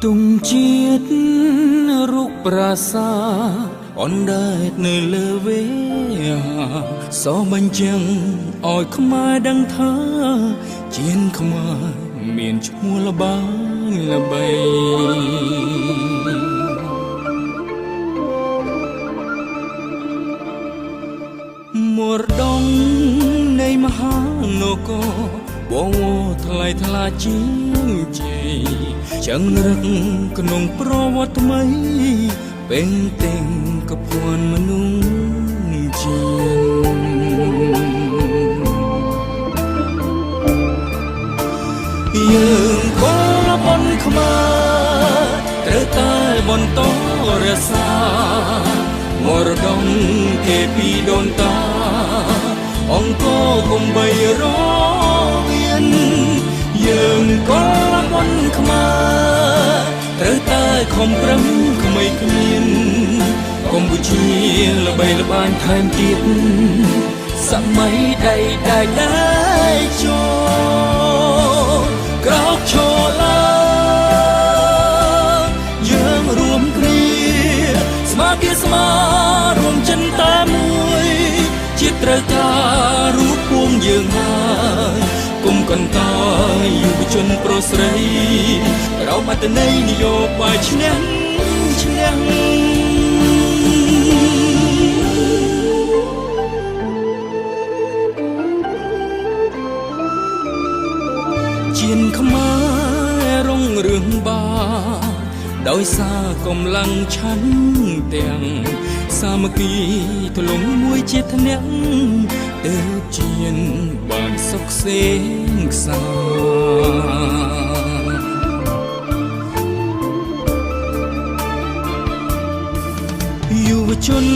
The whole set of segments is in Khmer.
ទុំជាតិរូបប្រាសាអនដែលនៅលើវេសបញ្ចាំងឲ្យខ្មែរដឹងថាជានខ្មែរមានឈ្មោះល្បាញល្បីមរតកនៃមហានគរបងថ្លៃថ្លាជាងជ័យចឹងរឹកក្នុងប្រវត្តិថ្មីពេញទាំងកពួនមនុស្សជាយើងក៏បនខ្មែរត្រូវតែបន្តរក្សមរតកគេពីដូនតាអង្គកុំបីរមានយើងក៏បនខ្មែរត្រូវតែខំប្រឹងក្មេងគ្មានកម្ពុជាល្បីល្បាញថែមទៀតសម័យដៃចូលក្រោកឈរឡើងយើងរួមគ្នាស្មាគីស្មារួមចិនតែមួយជាតិត្រូវការរូបពួងយើងហើយគុំកន្តើយយុវជនប្រុសស្រីเราអត្តន័យនយោបាយឈ្នះជានខ្មែររុងរឿងបាដោយសារកម្លាំងឆន្ទទាំងសាមគ្គីធ្លុំមួយជាតិអ្នកទើបជានបានសុខសេងសាយុវជន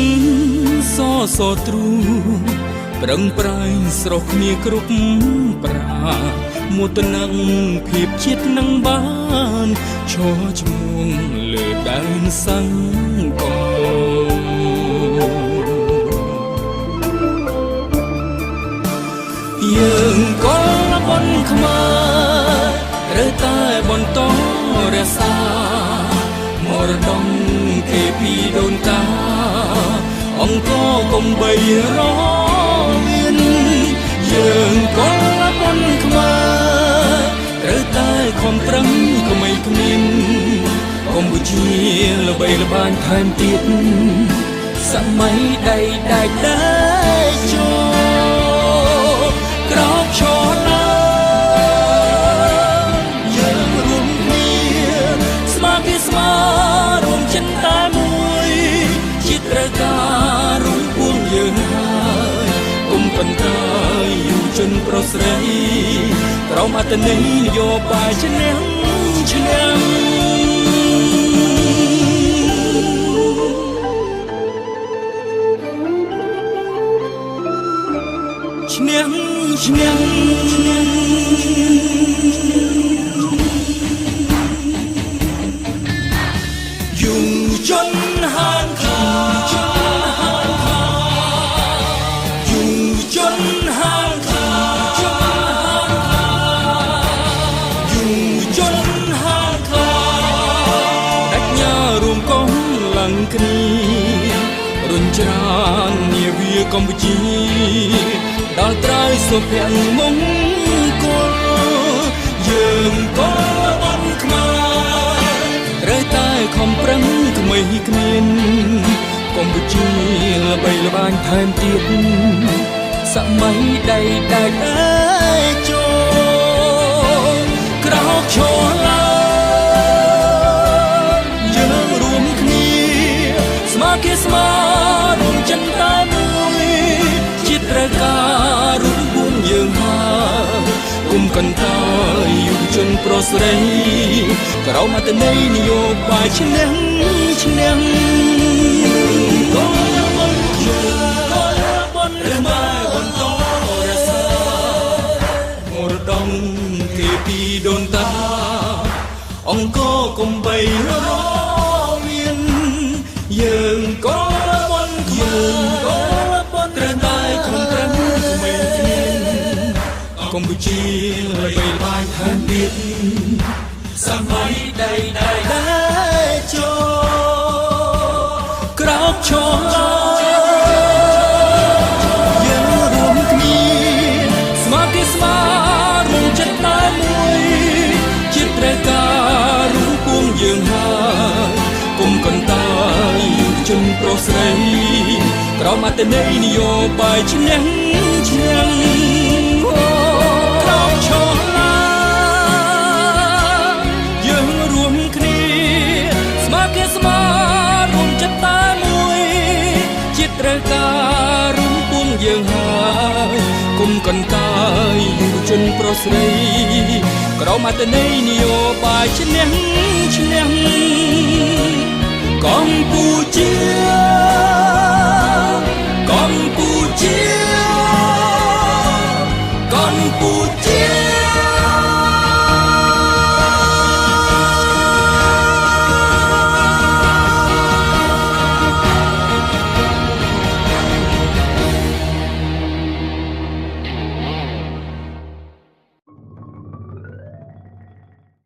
សទ្រូប្រឹងប្រែងស្រស់គ្នាគ្រប់ប្រាមោទនភាពជាតិនឹងបានឈរឈ្មោះលើដែនសង្គមយើងក៏បនខ្មែរត្រូវតែបន្តរក្សមរតកគេពីដូនតាអង្គកុំបីរមានយើងក៏បនខ្មែរត្រូវតែខំប្រឹងក្មេងគ្មានកម្ពុជាល្បីល្បាញថែមទៀតសម័យដៃចូលក្រោកឈរឡើងយើងរួមគ្នាស្មាគីស្មារួមចិនតែមួយជាតិត្រូវការរូបពួងយើងហើយគុំកន្តើយយុវជនប្រុសស្រីក្រោមអត្តន័យនយោបាយឈ្នះឈ្នះយុវជនហានខាយុវជនហានខាយុវជនហានខាដាច់ញ៉ារួមកងឡើងគ្នារុញច្រាននាវាកម្ពុជាដល់ត្រើយសុភមង្គលយើងក៏បនខ្មែរត្រូវតែខំប្រឹងក្មេងគ្មានកម្ពុជាល្បីល្បាញថែមទៀតសម័យដៃចូលក្រោកឈរឡើងយើងរួមគ្នាស្មាគីស្មារួមចិនតែមួយជាតិត្រូវការរូបពួងយើងហើយគុំកន្តើយយុវជនប្រុសស្រីក្រោមអត្តន័យនយោបាយឈ្នះក៏បនខ្មែរបន្តរក្សមរតកគេពីដូនតាអង្គកុំបីរមានយើងក៏បនត្រូវតែខំប្រឹងក្មេងគ្មានកម្ពុជាល្បីល្បាញថែមទៀតសម័យដៃ ប្រុសស្រីក្រមអត្តន័យនយោបាយឈ្នះឈ្នះក្រមឈរឡាយើងរួមគ្នាស្មើគេស្មើរួមចិត្តតែមួយជាតិត្រូវការរួមពួងយើងហើយគុំកន្តើយយុវជនប្រុសស្រីក្រមអត្តន័យនយោបាយឈ្នះ